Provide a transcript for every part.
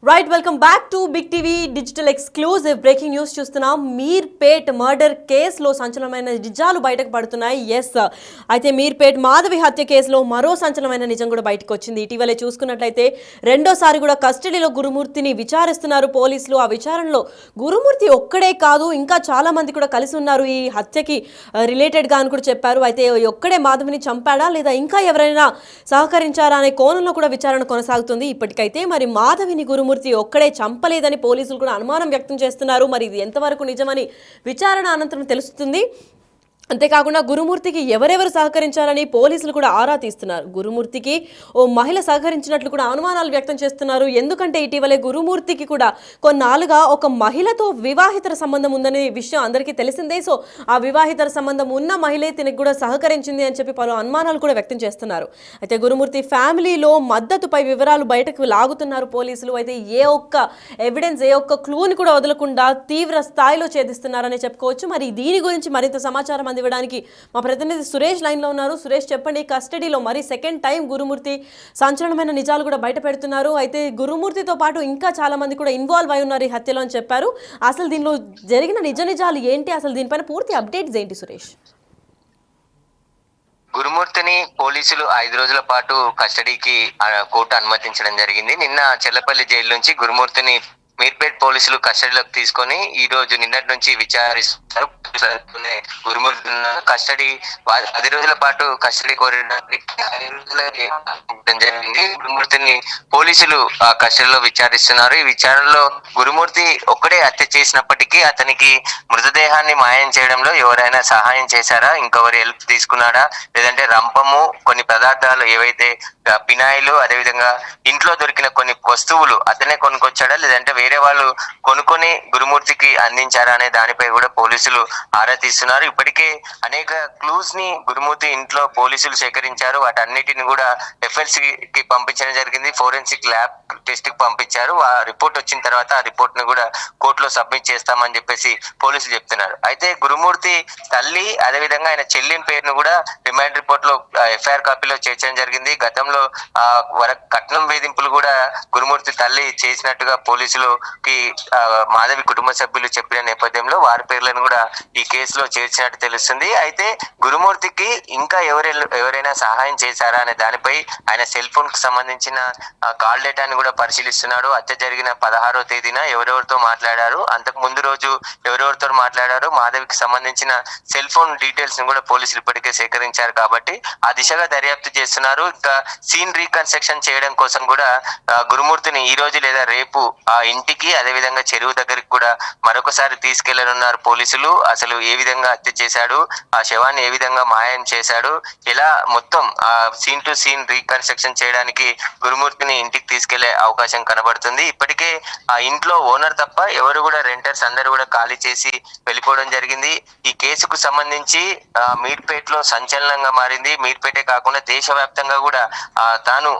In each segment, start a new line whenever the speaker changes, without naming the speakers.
Right welcome back to big TV digital exclusive breaking news చూస్తున్నాం. Meerpet murder కేసులో సంచలనమైన నిజాలు బయటకు పడుతున్నాయి. అయితే మీర్పేట్ మాధవి హత్య కేసులో మరో సంచలనమైన నిజం కూడా బయటకు వచ్చింది. ఇటీవలే చూసుకున్నట్లయితే రెండోసారి కూడా కస్టడీలో గురుమూర్తిని విచారిస్తున్నారు పోలీసులు. ఆ విచారణలో గురుమూర్తి ఒక్కడే కాదు, ఇంకా చాలా మంది కూడా కలిసి ఉన్నారు ఈ హత్యకి రిలేటెడ్ గా అని కూడా చెప్పారు. అయితే ఒక్కడే మాధవిని చంపాడా లేదా ఇంకా ఎవరైనా సహకరించారా అనే కోణంలో కూడా విచారణ కొనసాగుతుంది. ఇప్పటికైతే మరి మాధవిని గురుమూర్తి ఒక్కడే చంపలేదని పోలీసులు కూడా అనుమానం వ్యక్తం చేస్తున్నారు. మరి ఇది ఎంతవరకు నిజమని విచారణ అనంతరం తెలుస్తుంది. అంతేకాకుండా గురుమూర్తికి ఎవరెవరు సహకరించారని పోలీసులు కూడా ఆరా తీస్తున్నారు. గురుమూర్తికి ఓ మహిళ సహకరించినట్లు కూడా అనుమానాలు వ్యక్తం చేస్తున్నారు. ఎందుకంటే ఇటీవలే గురుమూర్తికి కూడా కొన్నాళ్ళుగా ఒక మహిళతో వివాహితర సంబంధం ఉందనే విషయం అందరికీ తెలిసిందే. సో ఆ వివాహితర సంబంధం ఉన్న మహిళే తినకు కూడా సహకరించింది అని చెప్పి పలు అనుమానాలు కూడా వ్యక్తం చేస్తున్నారు. అయితే గురుమూర్తి ఫ్యామిలీలో మద్దతుపై వివరాలు బయటకు లాగుతున్నారు పోలీసులు. అయితే ఏ ఒక్క ఎవిడెన్స్, ఏ ఒక్క క్లూని కూడా వదలకుండా తీవ్ర స్థాయిలో ఛేదిస్తున్నారని చెప్పుకోవచ్చు. మరి దీని గురించి మరింత సమాచారం అందివ్వడానికి మా ప్రతినిధి సురేష్ లైన్లో ఉన్నారు. సురేష్, చెప్పండి, కస్టడీలో మరి సెకండ్ టైం గురుమూర్తి సంచలనమైన నిజాలు కూడా బయట పెడుతున్నారు. అయితే గురుమూర్తితో పాటు ఇంకా చాలా మంది కూడా ఇన్వాల్వ్ అయి ఉన్నారు ఈ హత్యలో అని చెప్పారు. అసలు దీనిలో జరిగిన నిజాలు ఏంటి, అసలు దీనిపైన పూర్తి అప్డేట్స్ ఏంటి సురేష్?
గురుమూర్తిని పోలీసులు 5 రోజుల పాటు కస్టడీకి కోర్టు అనుమతించడం జరిగింది. నిన్న చెల్లపల్లి జైలు నుంచి గురుమూర్తిని మీర్పేట్ పోలీసులు కస్టడీలోకి తీసుకొని ఈ రోజు నిన్నటి నుంచి విచారిస్తారు. గురుమూర్తి కస్టడీ 10 రోజుల పాటు కస్టడీ కోరడానికి 5 రోజులకి జరిగింది. గురుమూర్తిని పోలీసులు కస్టడీలో విచారిస్తున్నారు. ఈ విచారణలో గురుమూర్తి ఒక్కడే హత్య చేసినప్పటికీ అతనికి మృతదేహాన్ని మాయం చేయడంలో ఎవరైనా సహాయం చేశారా, ఇంకెవరి హెల్ప్ తీసుకున్నాడా, లేదంటే రంపము, కొన్ని పదార్థాలు ఏవైతే పినాయిలు, అదేవిధంగా ఇంట్లో దొరికిన కొన్ని వస్తువులు అతనే కొనుక్కొచ్చాడా, లేదంటే వేరే వాళ్ళు కొనుక్కొని గురుమూర్తికి అందించారా అనే దానిపై కూడా పోలీసులు ఆరా తీస్తున్నారు. ఇప్పటికే అనేక క్లూస్ ని గురుమూర్తి ఇంట్లో పోలీసులు సేకరించారు. వాటన్నిటిని కూడా ఎఫ్ఎల్సి కి పంపించడం జరిగింది. ఫోరెన్సిక్ ల్యాబ్ టెస్ట్ కి పంపించారు. ఆ రిపోర్ట్ వచ్చిన తర్వాత ఆ రిపోర్ట్ ని కూడా కోర్టులో సబ్మిట్ చేస్తామని చెప్పేసి పోలీసులు చెప్తున్నారు. అయితే గురుమూర్తి తల్లి, అదేవిధంగా ఆయన చెల్లిని పేరును కూడా రిమాండ్ రిపోర్ట్ లో ఎఫ్ఐఆర్ కాపీలో చేర్చడం జరిగింది. గతంలో కట్నం వేధింపులు కూడా గురుమూర్తి తల్లి చేసినట్టుగా పోలీసులకి మాధవి కుటుంబ సభ్యులు చెప్పిన నేపథ్యంలో వారి పేర్లను కూడా ఈ కేసులో చేర్చినట్టు తెలుస్తుంది. అయితే గురుమూర్తికి ఇంకా ఎవరైనా సహాయం చేశారా అనే దానిపై ఆయన సెల్ ఫోన్ కు సంబంధించిన కాల్ డేటాని కూడా పరిశీలిస్తున్నాడు. హత్య జరిగిన 16వ తేదీన ఎవరెవరితో మాట్లాడారు, అంతకు ముందు రోజు ఎవరెవరితో మాట్లాడారు, మాధవికి సంబంధించిన సెల్ ఫోన్ డీటెయిల్స్ ని కూడా పోలీసులు ఇప్పటికే సేకరించారు. కాబట్టి ఆ దిశగా దర్యాప్తు చేస్తున్నారు. ఇంకా సీన్ రీకన్స్ట్రక్షన్ చేయడం కోసం కూడా గురుమూర్తిని ఈ రోజు లేదా రేపు ఆ ఇంటికి, అదేవిధంగా చెరువు దగ్గరికి కూడా మరొకసారి తీసుకెళ్లనున్నారు పోలీసులు. అసలు ఏ విధంగా హత్య చేశాడు, ఆ శవాన్ని ఏ విధంగా మాయం చేశాడు, ఇలా మొత్తం ఆ సీన్ టు సీన్ రీకన్స్ట్రక్షన్ చేయడానికి గురుమూర్తిని ఇంటికి తీసుకెళ్లే అవకాశం కనబడుతుంది. ఇప్పటికే ఆ ఇంట్లో ఓనర్ తప్ప ఎవరు కూడా రెంటర్స్ అందరూ కూడా ఖాళీ చేసి వెళ్ళిపోవడం జరిగింది. ఈ కేసుకు సంబంధించి మీర్పేట్ లో సంచలనంగా మారింది. మీర్పేటే కాకుండా దేశవ్యాప్తంగా కూడా తాను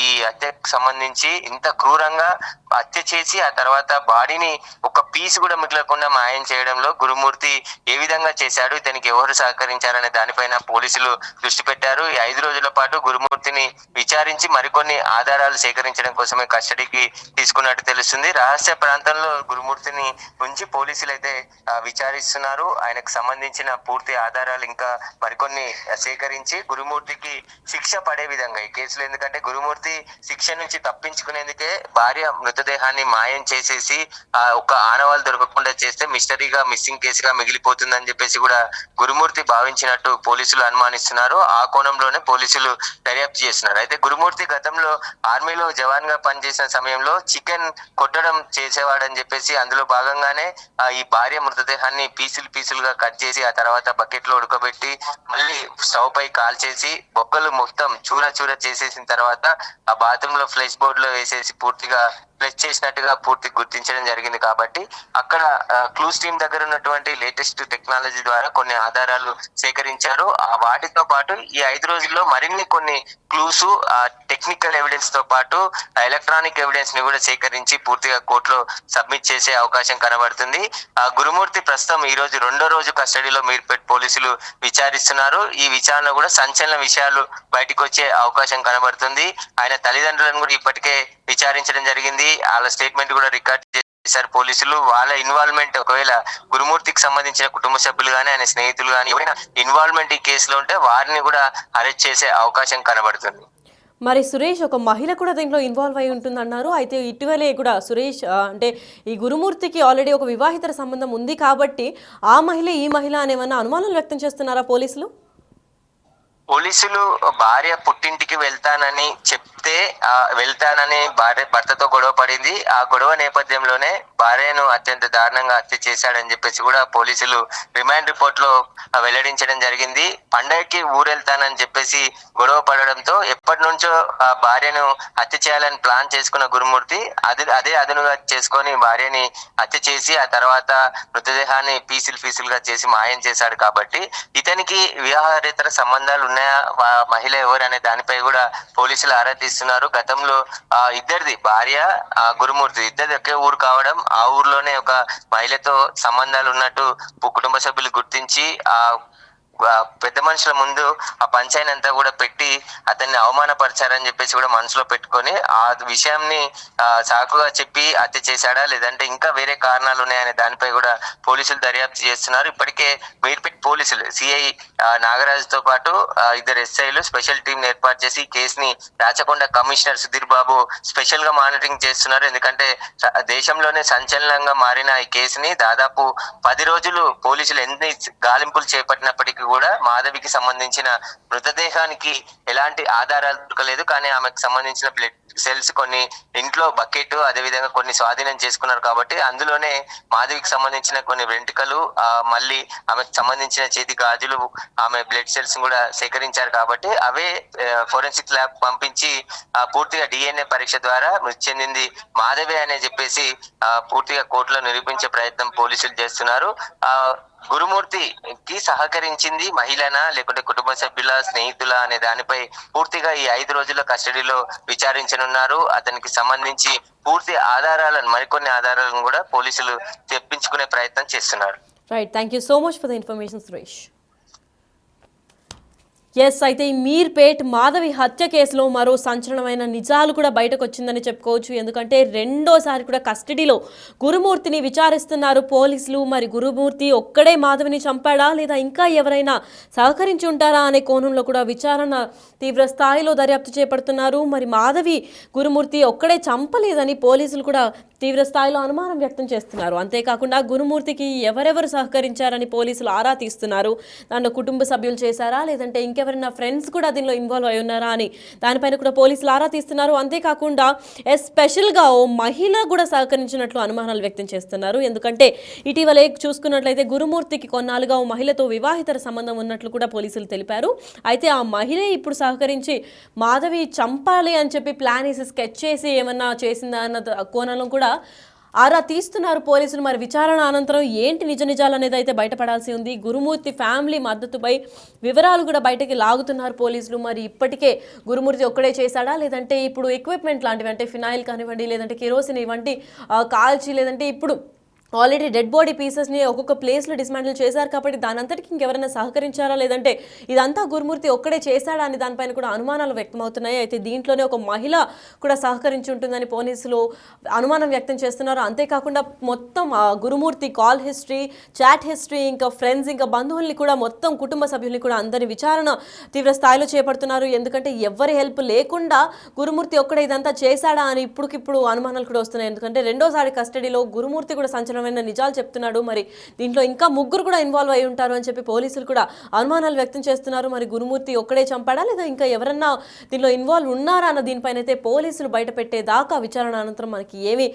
ఈ హత్యకు సంబంధించి ఇంత క్రూరంగా హత్య చేసి ఆ తర్వాత బాడీని ఒక పీస్ కూడా మిగలకుండా మాయం చేయడంలో గురుమూర్తి ఏ విధంగా చేశాడు, ఇతనికి ఎవరు సహకరించారనే దానిపైన పోలీసులు దృష్టి పెట్టారు. ఈ 5 రోజుల పాటు గురుమూర్తిని విచారించి మరికొన్ని ఆధారాలు సేకరించడం కోసమే కస్టడీకి తీసుకున్నట్టు తెలుస్తుంది. రహస్య ప్రాంతంలో గురుమూర్తిని ఉంచి పోలీసులు అయితే విచారిస్తున్నారు. ఆయనకు సంబంధించిన పూర్తి ఆధారాలు ఇంకా మరికొన్ని సేకరించి గురుమూర్తికి శిక్ష పడే విధంగా ఈ కేసులో, ఎందుకంటే గురుమూర్తి శిక్ష నుంచి తప్పించుకునేందుకే భార్య మృతదేహాన్ని మాయం చేసేసి ఒక ఆనవాళ్ళు దొరకకుండా చేస్తే మిస్టరీగా మిస్సింగ్ కేసుగా మిగిలిపోతుందని చెప్పేసి కూడా గురుమూర్తి భావించినట్టు పోలీసులు అనుమానిస్తున్నారు. ఆ కోణంలోనే పోలీసులు దర్యాప్తు చేస్తున్నారు. అయితే గురుమూర్తి గతంలో ఆర్మీలో జవాన్ గా పనిచేసిన సమయంలో చికెన్ కొట్టడం చేసేవాడని చెప్పేసి అందులో భాగంగానే ఈ భార్య మృతదేహాన్ని పీసులుగా కట్ చేసి ఆ తర్వాత బకెట్ లో ఉడకబెట్టి మళ్ళీ స్టవ్ పై కాల్ చేసి బొక్కలు మొత్తం చూర చేసేసిన తర్వాత ఆ బాత్రూమ్ లో ఫ్లెష్ బోర్డ్ లో వేసేసి పూర్తిగా ప్లస్ చేసినట్టుగా పూర్తి గుర్తించడం జరిగింది. కాబట్టి అక్కడ క్లూస్ టీమ్ దగ్గర ఉన్నటువంటి లేటెస్ట్ టెక్నాలజీ ద్వారా కొన్ని ఆధారాలు సేకరించారు. వాటితో పాటు ఈ 5 రోజుల్లో మరిన్ని కొన్ని క్లూస్ టెక్నికల్ ఎవిడెన్స్ తో పాటు ఎలక్ట్రానిక్ ఎవిడెన్స్ ని కూడా సేకరించి పూర్తిగా కోర్టులో సబ్మిట్ చేసే అవకాశం కనబడుతుంది. గురుమూర్తి ప్రస్తుతం ఈ రోజు రెండో రోజు కస్టడీలో మీర్పేట్ పోలీసులు విచారిస్తున్నారు. ఈ విచారణ కూడా సంచలన విషయాలు బయటకు వచ్చే అవకాశం కనబడుతుంది. ఆయన తల్లిదండ్రులను కూడా ఇప్పటికే విచారించడం జరిగింది. వాళ్ళ స్టేట్మెంట్ కూడా రికార్డ్ చేశారు పోలీసులు. వాళ్ళ ఇన్వాల్వ్మెంట్, ఒకవేళ గురుమూర్తికి సంబంధించిన కుటుంబ సభ్యులు కానీ ఆయన స్నేహితులు కానీ ఎవరైనా ఇన్వాల్వ్మెంట్ ఈ కేసులో ఉంటే వారిని కూడా అరెస్ట్ చేసే అవకాశం కనబడుతుంది.
మరి సురేష్, ఒక మహిళ కూడా దీంట్లో ఇన్వాల్వ్ అయి ఉంటుందన్నారు. అయితే ఇటీవలే కూడా సురేష్ అంటే ఈ గురుమూర్తికి ఆల్రెడీ ఒక వివాహితర సంబంధం ఉంది కాబట్టి ఆ మహిళ ఈ మహిళ అనేమన్నా అనుమానాలు వ్యక్తం చేస్తున్నారా పోలీసులు?
పోలీసులు భార్య పుట్టింటికి వెళ్తానని చెప్తే వెళ్తానని భర్తతో గొడవ పడింది. ఆ గొడవ నేపథ్యంలోనే భార్యను అత్యంత దారుణంగా హత్య చేశాడని చెప్పేసి కూడా పోలీసులు రిమాండ్ రిపోర్ట్ లో వెల్లడించడం జరిగింది. పండగకి ఊరెళ్తానని చెప్పేసి గొడవ పడడంతో ఎప్పటి నుంచో ఆ భార్యను హత్య చేయాలని ప్లాన్ చేసుకున్న గురుమూర్తి అదే అదునుగా చేసుకొని భార్యని హత్య చేసి ఆ తర్వాత మృతదేహాన్ని పీసులుగా చేసి మాయం చేశాడు. కాబట్టి ఇతనికి వివాహేతర సంబంధాలు ఉన్నాయా, మహిళ ఎవరు అనే దానిపై కూడా పోలీసులు ఆరా తీస్తున్నారు. గతంలో ఇద్దరిది, భార్య గురుమూర్తి ఇద్దరిది ఒకే ఊరు కావడం, ఆ ఊర్లోనే ఒక మహిళతో సంబంధాలు ఉన్నట్టు కుటుంబ సభ్యులు గుర్తించి పెద్ద మనుషుల ముందు ఆ పంచాయతీ అంతా కూడా పెట్టి అతన్ని అవమానపరిచారని చెప్పేసి కూడా మనసులో పెట్టుకొని ఆ విషయాన్ని సాకుగా చెప్పి హత్య చేశాడా లేదంటే ఇంకా వేరే కారణాలు ఉన్నాయనే దానిపై కూడా పోలీసులు దర్యాప్తు చేస్తున్నారు. ఇప్పటికే మీర్పేట్ పోలీసులు సిఐ నాగరాజుతో పాటు ఇద్దరు ఎస్ఐలు స్పెషల్ టీం ఏర్పాటు చేసి ఈ కేసుని రాచకొండ కమిషనర్ సుధీర్ బాబు స్పెషల్ గా మానిటరింగ్ చేస్తున్నారు. ఎందుకంటే దేశంలోనే సంచలనంగా మారిన ఈ కేసుని దాదాపు 10 రోజులు పోలీసులు ఎన్ని గాలింపులు చేపట్టినప్పటికీ కూడా మాధవికి సంబంధించిన మృతదేహానికి ఎలాంటి ఆధారాలు దొరకలేదు. కానీ ఆమెకు సంబంధించిన బ్లడ్ సెల్స్ కొన్ని ఇంట్లో బకెట్ అదేవిధంగా కొన్ని స్వాధీనం చేసుకున్నారు. కాబట్టి అందులోనే మాధవికి సంబంధించిన కొన్ని వెంట్రుకలు, మళ్ళీ ఆమెకు సంబంధించిన చేతి గాజులు, ఆమె బ్లడ్ సెల్స్ కూడా సేకరించారు. కాబట్టి అవే ఫోరెన్సిక్ ల్యాబ్ పంపించి పూర్తిగా DNA పరీక్ష ద్వారా మృతి చెందింది మాధవి అనే చెప్పేసి పూర్తిగా కోర్టులో నిరూపించే ప్రయత్నం పోలీసులు చేస్తున్నారు. గురుమూర్తికి సహకరించింది మహిళనా లేకుంటే కుటుంబ సభ్యుల స్నేహితుల అనే దానిపై పూర్తిగా ఈ 5 రోజుల కస్టడీలో విచారించనున్నారు. అతనికి సంబంధించి పూర్తి ఆధారాలను, మరికొన్ని ఆధారాలను కూడా పోలీసులు తెప్పించుకునే ప్రయత్నం చేస్తున్నారు.
Right, thank you so much for the information Suresh. Yes, అయితే ఈ మీర్పేట్ మాధవి హత్య కేసులో మరో సంచలనమైన నిజాలు కూడా బయటకు వచ్చిందని చెప్పుకోవచ్చు. ఎందుకంటే రెండోసారి కూడా కస్టడీలో గురుమూర్తిని విచారిస్తున్నారు పోలీసులు. మరి గురుమూర్తి ఒక్కడే మాధవిని చంపాడా లేదా ఇంకా ఎవరైనా సహకరించి ఉంటారా అనే కోణంలో కూడా విచారణ తీవ్ర స్థాయిలో దర్యాప్తు చేపడుతున్నారు. మరి మాధవి గురుమూర్తి ఒక్కడే చంపలేదని పోలీసులు కూడా తీవ్ర స్థాయిలో అనుమానం వ్యక్తం చేస్తున్నారు. అంతేకాకుండా గురుమూర్తికి ఎవరెవరు సహకరించారని పోలీసులు ఆరా తీస్తున్నారు. దాంట్లో కుటుంబ సభ్యులు చేశారా లేదంటే ఇంకెవరైనా ఫ్రెండ్స్ కూడా దీనిలో ఇన్వాల్వ్ అయి ఉన్నారా అని దానిపైన కూడా పోలీసులు ఆరా తీస్తున్నారు. అంతేకాకుండా ఎస్పెషల్గా ఓ మహిళ కూడా సహకరించినట్లు అనుమానాలు వ్యక్తం చేస్తున్నారు. ఎందుకంటే ఇటీవలే చూసుకున్నట్లయితే గురుమూర్తికి కొన్నాళ్ళుగా ఓ మహిళతో వివాహితర సంబంధం ఉన్నట్లు కూడా పోలీసులు తెలిపారు. అయితే ఆ మహిళే ఇప్పుడు సహకరించి మాధవి చంపాలి అని చెప్పి ప్లాన్ వేసి స్కెచ్ చేసి ఏమన్నా చేసిందా అన్న కోణంలో కూడా ఆరా తీస్తున్నారు పోలీసులు. మరి విచారణ అనంతరం ఏంటి నిజాలు అనేది అయితే బయటపడాల్సి ఉంది. గురుమూర్తి ఫ్యామిలీ మద్దతుపై వివరాలు కూడా బయటకి లాగుతున్నారు పోలీసులు. మరి ఇప్పటికే గురుమూర్తి ఒక్కడే చేశాడా లేదంటే ఇప్పుడు ఎక్విప్మెంట్ లాంటివి అంటే ఫినాయిల్ కానివ్వండి లేదంటే కెరోసిన్ ఇవంటి కాల్చి లేదంటే ఇప్పుడు ఆల్రెడీ డెడ్ బాడీ పీసెస్ని ఒక్కొక్క ప్లేస్లో డిస్మాంటిల్ చేశారు. కాబట్టి దాని అంతటికి ఇంకెవరైనా సహకరించారా లేదంటే ఇదంతా గురుమూర్తి ఒక్కడే చేశాడా అని దానిపైన కూడా అనుమానాలు వ్యక్తమవుతున్నాయి. అయితే దీంట్లోనే ఒక మహిళ కూడా సహకరించి ఉంటుందని పోలీసులు అనుమానం వ్యక్తం చేస్తున్నారు. అంతేకాకుండా మొత్తం గురుమూర్తి కాల్ హిస్టరీ, చాట్ హిస్టరీ, ఇంకా ఫ్రెండ్స్, ఇంకా బంధువుల్ని కూడా మొత్తం కుటుంబ సభ్యుల్ని కూడా అందరి విచారణ తీవ్ర స్థాయిలో చేపడుతున్నారు. ఎందుకంటే ఎవరి హెల్ప్ లేకుండా గురుమూర్తి ఒక్కడే ఇదంతా చేశాడా అని ఇప్పుడుకిప్పుడు అనుమానాలు కూడా వస్తున్నాయి. ఎందుకంటే రెండోసారి కస్టడీలో గురుమూర్తి కూడా సంచలనం నిజాలు చెప్తున్నాడు. మరి దీంట్లో ఇంకా ముగ్గురు కూడా ఇన్వాల్వ్ అయి ఉంటారు అని చెప్పి పోలీసులు కూడా అనుమానాలు వ్యక్తం చేస్తున్నారు. మరి గురుమూర్తి ఒక్కడే చంపాడా లేదా ఇంకా ఎవరన్నా దీనిలో ఇన్వాల్వ్ ఉన్నారా అన్న దీనిపైన అయితే పోలీసులు బయట పెట్టేదాకా విచారణ అనంతరం మనకి ఏమీ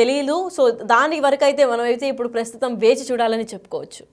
తెలియదు. సో దాని వరకు అయితే మనమైతే ఇప్పుడు ప్రస్తుతం వేచి చూడాలని చెప్పుకోవచ్చు.